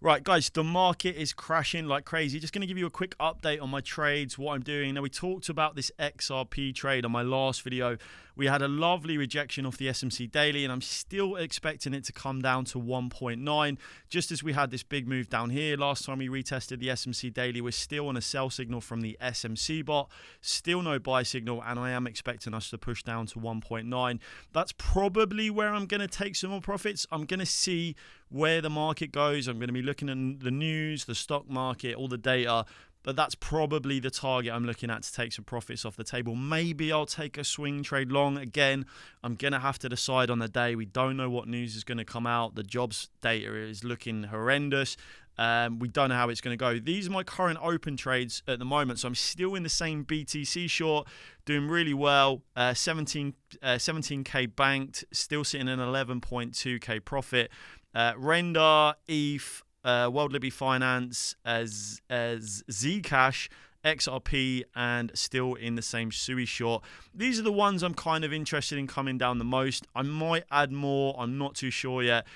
Right, guys, the market is crashing like crazy. Just going to give you a quick update on my trades, what I'm doing. Now, we talked about this XRP trade on my last video. We had a lovely rejection off the SMC daily, and I'm still expecting it to come down to 1.9, just as we had this big move down here. Last time we retested the SMC daily, we're still on a sell signal from the SMC bot, still no buy signal, and I am expecting us to push down to 1.9. That's probably where I'm going to take some more profits. I'm going to see where the market goes. I'm going to be looking at the news, the stock market, all the data, but that's probably the target I'm looking at to take some profits off the table. Maybe I'll take a swing trade long. Again, I'm going to have to decide on the day. We don't know what news is going to come out. The jobs data is looking horrendous. We don't know how it's going to go. These are my current open trades at the moment. So I'm still in the same BTC short, doing really well. 17K banked, still sitting in 11.2K profit. Render, ETH, World Libby Finance, as Zcash, XRP, and still in the same SUI short. These are the ones I'm kind of interested in coming down the most. I might add more. I'm not too sure yet.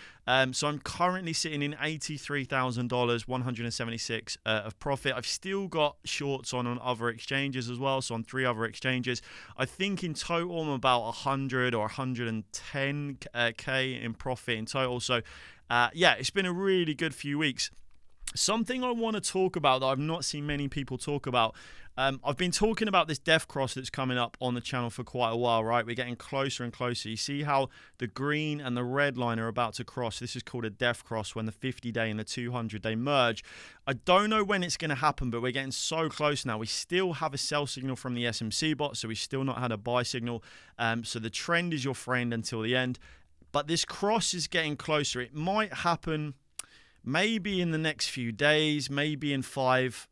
So I'm currently sitting in $83,000, 176 of profit. I've still got shorts on other exchanges as well, so on 3 other exchanges. I think in total I'm about 100 or 110K in profit in total. So yeah, it's been a really good few weeks. Something I want to talk about that I've not seen many people talk about. I've been talking about this death cross that's coming up on the channel for quite a while, right? We're getting closer and closer. You see how the green and the red line are about to cross. This is called a death cross when the 50-day and the 200-day merge. I don't know when it's going to happen, but we're getting so close now. We still have a sell signal from the SMC bot, so we've still not had a buy signal. So the trend is your friend until the end. But this cross is getting closer. It might happen maybe in the next few days, maybe in 5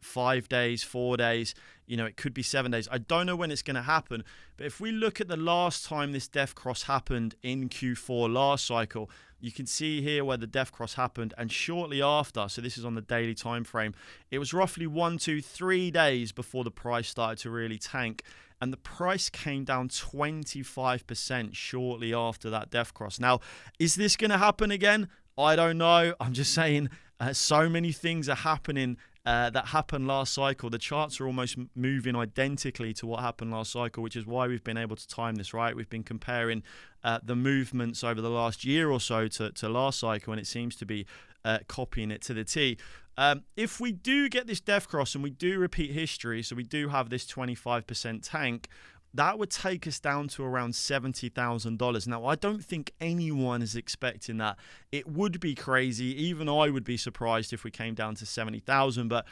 days, 4 days. You know, it could be 7 days. I don't know when it's going to happen. But if we look at the last time this death cross happened in Q4 last cycle, you can see here where the death cross happened, and shortly after, so this is on the daily time frame, it was roughly 1, 2, 3 days before the price started to really tank. And the price came down 25% shortly after that death cross. Now, is this going to happen again? I don't know. I'm just saying so many things are happening that happened last cycle. The charts are almost moving identically to what happened last cycle, which is why we've been able to time this, right? We've been comparing the movements over the last year or so to last cycle, and it seems to be copying it to the T. If we do get this death cross and we do repeat history, so we do have this 25% tank, that would take us down to around $70,000. Now, I don't think anyone is expecting that. It would be crazy. Even I would be surprised if we came down to 70,000. But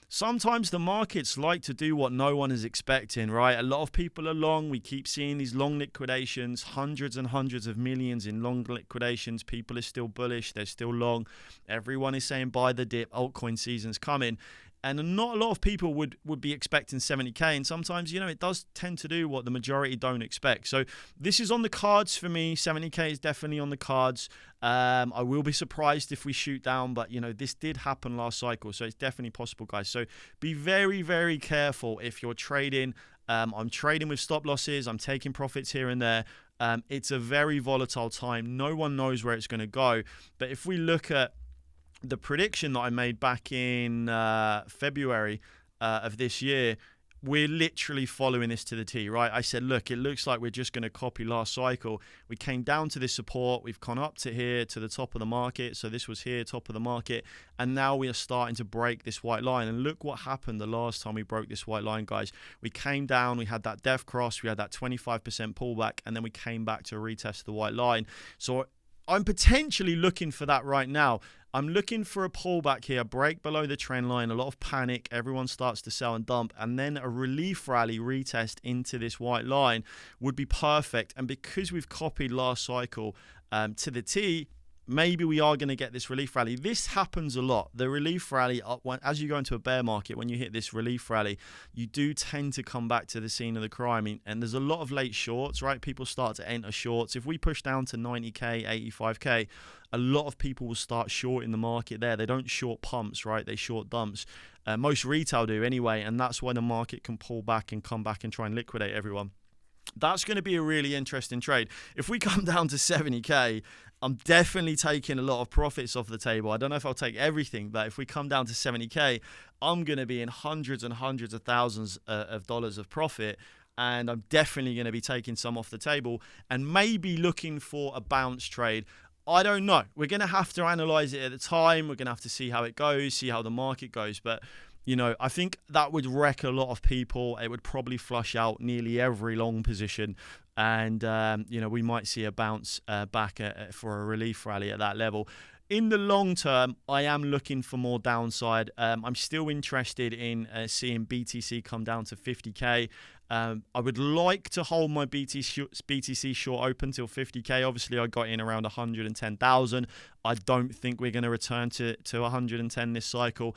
sometimes the markets like to do what no one is expecting, right? A lot of people are long. We keep seeing these long liquidations, hundreds and hundreds of millions in long liquidations. People are still bullish. They're still long. Everyone is saying buy the dip. Altcoin season's coming. And not a lot of people would be expecting 70K. And sometimes, you know, it does tend to do what the majority don't expect. So this is on the cards for me. 70K is definitely on the cards. I will be surprised if we shoot down. But, you know, this did happen last cycle. So it's definitely possible, guys. So be very, very careful if you're trading. I'm trading with stop losses. I'm taking profits here and there. It's a very volatile time. No one knows where it's going to go. But if we look at the prediction that I made back in February of this year, we're literally following this to the T, right? I said, look, it looks like we're just going to copy last cycle. We came down to this support. We've gone up to here, to the top of the market. So this was here, top of the market. And now we are starting to break this white line. And look what happened the last time we broke this white line, guys. We came down, we had that death cross, we had that 25% pullback, and then we came back to retest the white line. So I'm potentially looking for that right now. I'm looking for a pullback here, break below the trend line, a lot of panic, everyone starts to sell and dump, and then a relief rally retest into this white line would be perfect. And because we've copied last cycle to the T, maybe we are going to get this relief rally. This happens a lot. The relief rally, as you go into a bear market, when you hit this relief rally, you do tend to come back to the scene of the crime. And there's a lot of late shorts, right? People start to enter shorts. If we push down to 90K, 85K, a lot of people will start shorting the market there. They don't short pumps, right? They short dumps. Most retail do anyway, and that's when the market can pull back and come back and try and liquidate everyone. That's going to be a really interesting trade. If we come down to 70k, I'm definitely taking a lot of profits off the table. I don't know if I'll take everything, but if we come down to 70k, I'm going to be in hundreds and hundreds of thousands of dollars of profit. And I'm definitely going to be taking some off the table and maybe looking for a bounce trade. I don't know. We're going to have to analyze it at the time. We're going to have to see how it goes, see how the market goes. But, you know, I think that would wreck a lot of people. It would probably flush out nearly every long position. And, you know, we might see a bounce back for a relief rally at that level. In the long term, I am looking for more downside. I'm still interested in seeing BTC come down to 50k. I would like to hold my BTC short open till 50k. Obviously, I got in around 110,000. I don't think we're going to return to 110 this cycle.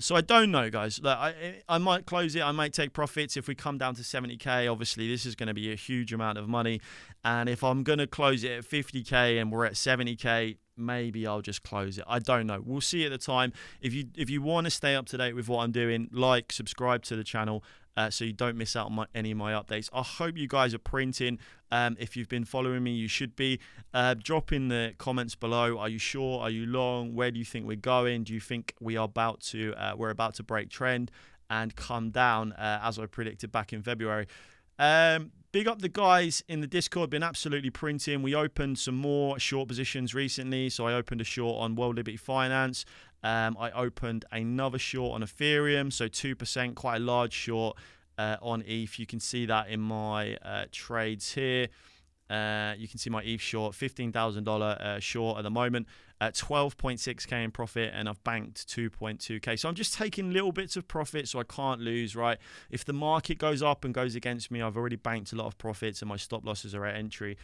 So I don't know, guys. I might close it. I might take profits if we come down to 70k. Obviously, this is going to be a huge amount of money. And if I'm going to close it at 50k and we're at 70k, maybe I'll just close it. I don't know. We'll see at the time. If you want to stay up to date with what I'm doing, like, subscribe to the channel so you don't miss out on any of my updates. I hope you guys are printing. If you've been following me, you should be. Drop in the comments below. Are you short? Are you long? Where do you think we're going? Do you think we're about to break trend and come down as I predicted back in February? Big up the guys in the Discord, been absolutely printing. We opened some more short positions recently. So I opened a short on World Liberty Finance. I opened another short on Ethereum, so 2%, quite a large short on ETH. You can see that in my trades here. You can see my ETH short, $15,000 short at the moment, at 12.6k in profit, and I've banked 2.2k. So I'm just taking little bits of profit so I can't lose, right? If the market goes up and goes against me, I've already banked a lot of profits and my stop losses are at entry.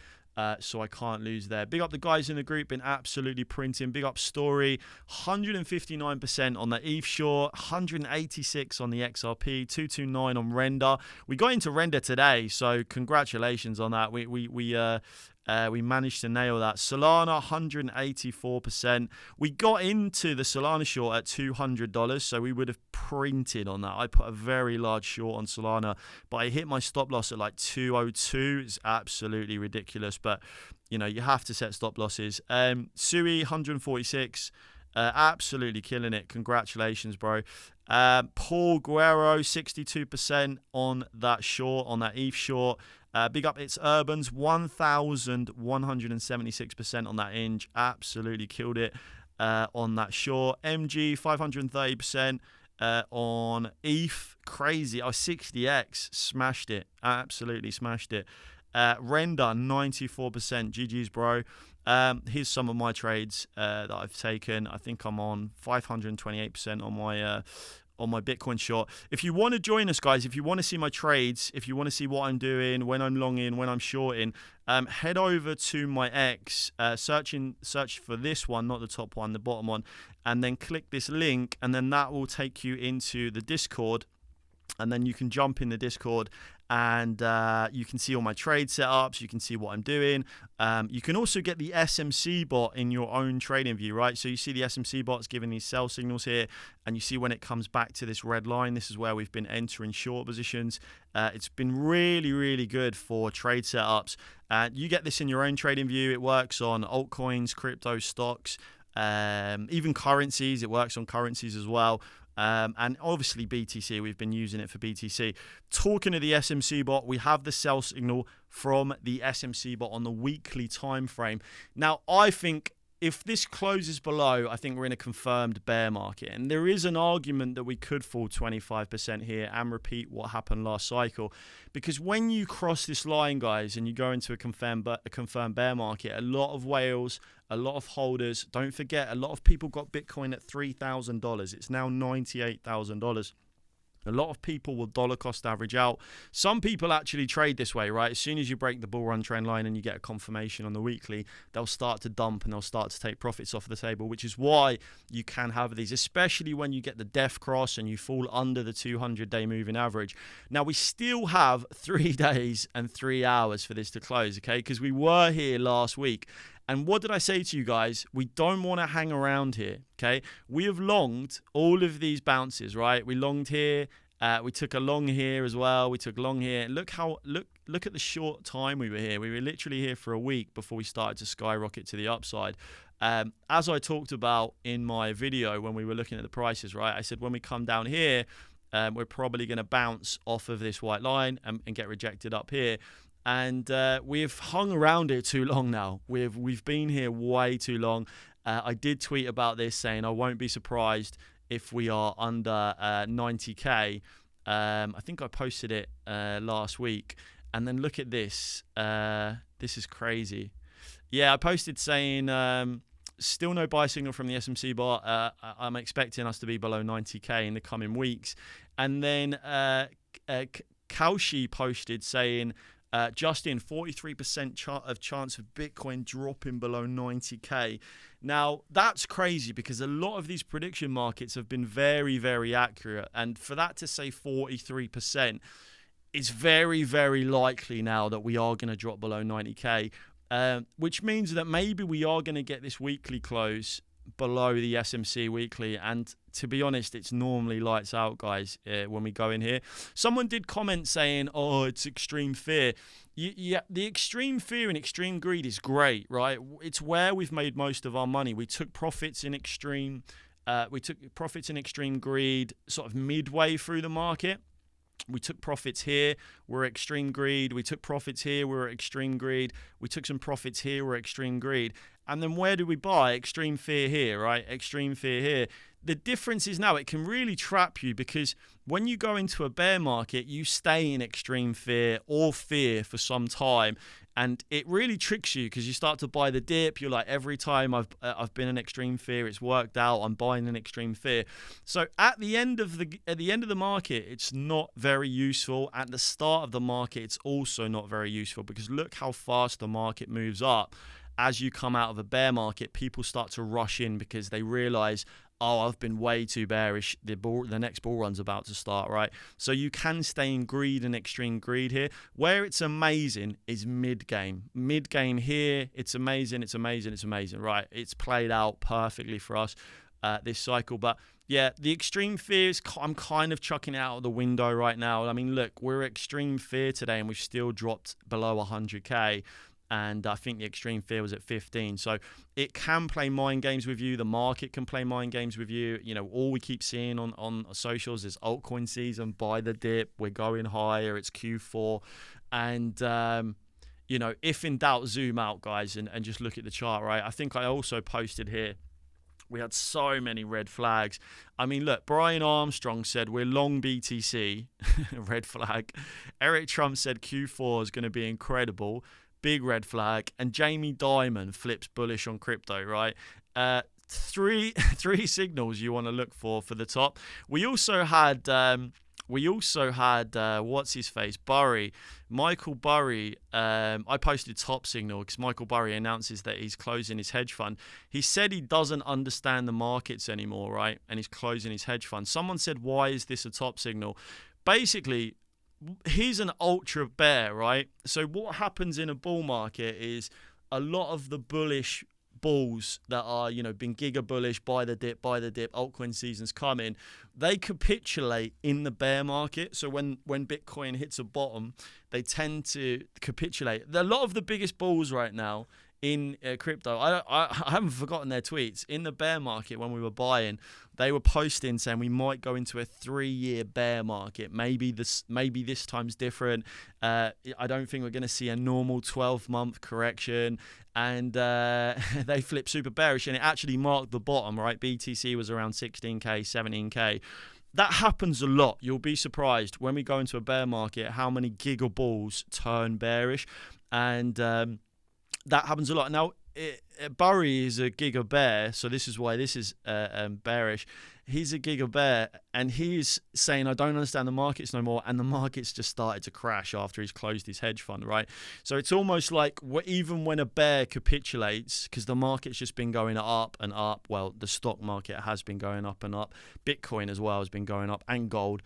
So I can't lose there. Big up the guys in the group, been absolutely printing. Big up Story, 159% on the ETH short, 186 on the XRP, 229 on Render. We got into Render today, so congratulations on that. We managed to nail that. Solana, 184%. We got into the Solana short at $200, so we would have printed on that. I put a very large short on Solana, but I hit my stop loss at like 202. It's absolutely ridiculous, but you know, you have to set stop losses. Sui, 146. Absolutely killing it. Congratulations, bro. Paul Guerrero, 62% on that short, on that ETH short. Big up It's Urbans, 1,176% on that Inge. Absolutely killed it on that short. MG, 530% on ETH. Crazy. 60x. Smashed it. Absolutely smashed it. Render, 94%. GG's, bro. Here's some of my trades that I've taken. I think I'm on 528% on my Bitcoin short. If you want to join us, guys, if you want to see my trades, if you want to see what I'm doing, when I'm longing, when I'm shorting, head over to my X, search for this one, not the top one, the bottom one, and then click this link, and then that will take you into the Discord. And then you can jump in the Discord and you can see all my trade setups. You can see what I'm doing. You can also get the SMC bot in your own trading view, right? So you see the SMC bot's giving these sell signals here, and you see when it comes back to this red line, this is where we've been entering short positions. It's been really, really good for trade setups. You get this in your own trading view. It works on altcoins, crypto, stocks, even currencies. It works on currencies as well. And obviously BTC, we've been using it for BTC. Talking to the SMC bot, we have the sell signal from the SMC bot on the weekly time frame. Now, I think if this closes below, I think we're in a confirmed bear market. And there is an argument that we could fall 25% here and repeat what happened last cycle. Because when you cross this line, guys, and you go into a confirmed bear market, a lot of whales, a lot of holders, don't forget, a lot of people got Bitcoin at $3,000. It's now $98,000. A lot of people will dollar cost average out. Some people actually trade this way, right? As soon as you break the bull run trend line and you get a confirmation on the weekly, they'll start to dump and they'll start to take profits off the table, which is why you can have these, especially when you get the death cross and you fall under the 200-day moving average. Now, we still have 3 days and 3 hours for this to close, okay? Because we were here last week. And what did I say to you guys? We don't want to hang around here, okay? We have longed all of these bounces, right? We longed here. We took a long here as well. We took long here. Look look at the short time we were here. We were literally here for a week before we started to skyrocket to the upside. As I talked about in my video when we were looking at the prices, right? I said when we come down here, we're probably going to bounce off of this white line and get rejected up here. And we've hung around it too long now. We've been here way too long. I did tweet about this saying I won't be surprised if we are under 90k. I think I posted it last week. And then look at this. This is crazy. Yeah, I posted saying still no buy signal from the SMC bar. I'm expecting us to be below 90k in the coming weeks. And then Kaushi posted saying, Justin, 43% of chance of Bitcoin dropping below 90k. Now, that's crazy because a lot of these prediction markets have been very, very accurate. And for that to say 43%, it's very, very likely now that we are going to drop below 90k, which means that maybe we are going to get this weekly close below the SMC weekly. And to be honest, it's normally lights out, guys, when we go in here. Someone did comment saying, oh, it's extreme fear. Yeah, the extreme fear and extreme greed is great, right? It's where we've made most of our money. We took profits in extreme greed sort of midway through the market. We took profits here, we're extreme greed. We took profits here, we're extreme greed. We took some profits here, we're extreme greed. And then where do we buy? Extreme fear here, right? Extreme fear here. The difference is now it can really trap you because when you go into a bear market, you stay in extreme fear or fear for some time. And it really tricks you because you start to buy the dip. You're like, every time I've been in extreme fear, it's worked out. I'm buying in extreme fear. So at the end of the market, it's not very useful. At the start of the market, it's also not very useful because look how fast the market moves up. As you come out of a bear market, people start to rush in because they realize, oh, I've been way too bearish. The next bull run's about to start, right? So you can stay in greed and extreme greed here. Where it's amazing is mid-game. Mid-game here, it's amazing, right? It's played out perfectly for us this cycle. But yeah, the extreme fears, I'm kind of chucking it out of the window right now. I mean, look, we're extreme fear today and we've still dropped below 100k. And I think the extreme fear was at 15. So it can play mind games with you. The market can play mind games with you. You know, all we keep seeing on socials is altcoin season, buy the dip. We're going higher. It's Q4. And, you know, if in doubt, zoom out, guys, and just look at the chart, right? I think I also posted here. We had so many red flags. I mean, look, Brian Armstrong said we're long BTC, red flag. Eric Trump said Q4 is going to be incredible. Big red flag. And Jamie Dimon flips bullish on crypto, right? Three signals you want to look for the top. We also had what's his face, Burry, Michael Burry. I posted top signal because Michael Burry announces that he's closing his hedge fund. He said he doesn't understand the markets anymore, right? And he's closing his hedge fund. Someone said, why is this a top signal? Basically, he's an ultra bear, right? So what happens in a bull market is a lot of the bullish bulls that are, you know, been giga bullish, buy the dip, altcoin season's coming, they capitulate in the bear market. So when Bitcoin hits a bottom, they tend to capitulate. A lot of the biggest bulls right now in crypto, I haven't forgotten their tweets. In the bear market when we were buying, they were posting saying we might go into a 3-year bear market. Maybe this time's different. I don't think we're going to see a normal 12-month correction. And they flipped super bearish, and it actually marked the bottom, right? BTC was around 16k, 17k. That happens a lot. You'll be surprised when we go into a bear market how many giga bulls turn bearish, and that happens a lot. Now, Burry is a giga bear, so this is why this is bearish. He's a giga bear, and he's saying, I don't understand the markets no more, and the markets just started to crash after he's closed his hedge fund, right? So it's almost like even when a bear capitulates, because the market's just been going up and up, well, the stock market has been going up and up, Bitcoin as well has been going up, and gold.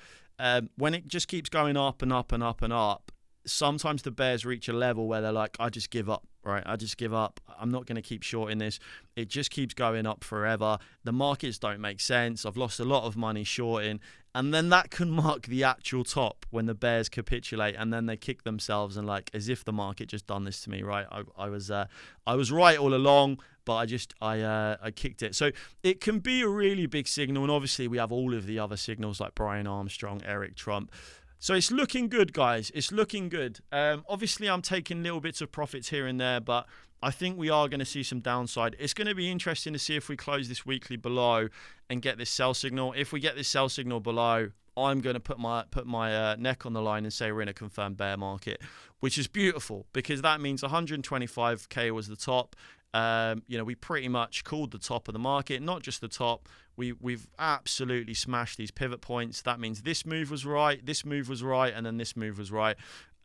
When it just keeps going up and up and up and up, sometimes the bears reach a level where they're like, I just give up, right? I just give up. I'm not going to keep shorting this. It just keeps going up forever. The markets don't make sense. I've lost a lot of money shorting. And then that can mark the actual top when the bears capitulate, and then they kick themselves and like as if the market just done this to me, right? I was right all along, but I kicked it. So it can be a really big signal, and obviously we have all of the other signals like Brian Armstrong, Eric Trump. So it's looking good, guys. It's looking good. Obviously, I'm taking little bits of profits here and there, but I think we are going to see some downside. It's going to be interesting to see if we close this weekly below and get this sell signal. If we get this sell signal below, I'm going to put my neck on the line and say we're in a confirmed bear market, which is beautiful because that means 125k was the top. We pretty much called the top of the market, not just the top. We've absolutely smashed these pivot points. That means this move was right, this move was right, and then this move was right.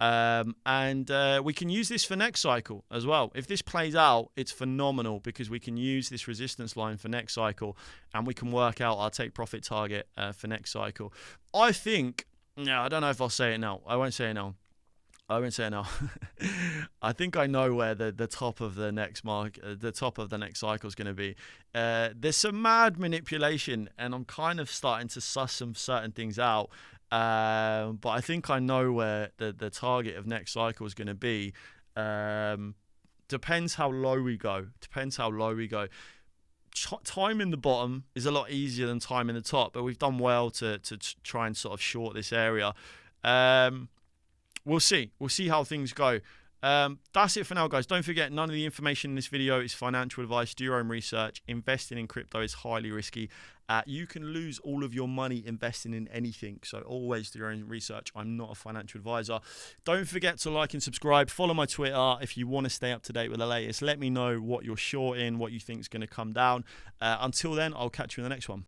We can use this for next cycle as well. If this plays out, it's phenomenal because we can use this resistance line for next cycle, and we can work out our take profit target for next cycle. I think, I don't know if I'll say it now. I won't say it now. I think I know where the top of the next cycle is going to be. There's some mad manipulation, and I'm kind of starting to suss some certain things out. But I think I know where the target of next cycle is going to be. Depends how low we go. Time in the bottom is a lot easier than time in the top, but we've done well to try and sort of short this area. We'll see how things go. That's it for now, guys. Don't forget, none of the information in this video is financial advice. Do your own research. Investing in crypto is highly risky. You can lose all of your money investing in anything, so always do your own research. I'm not a financial advisor. Don't forget to like and subscribe. Follow my Twitter if you want to stay up to date with the latest. Let me know what you're short in, what you think is going to come down. Until then, I'll catch you in the next one.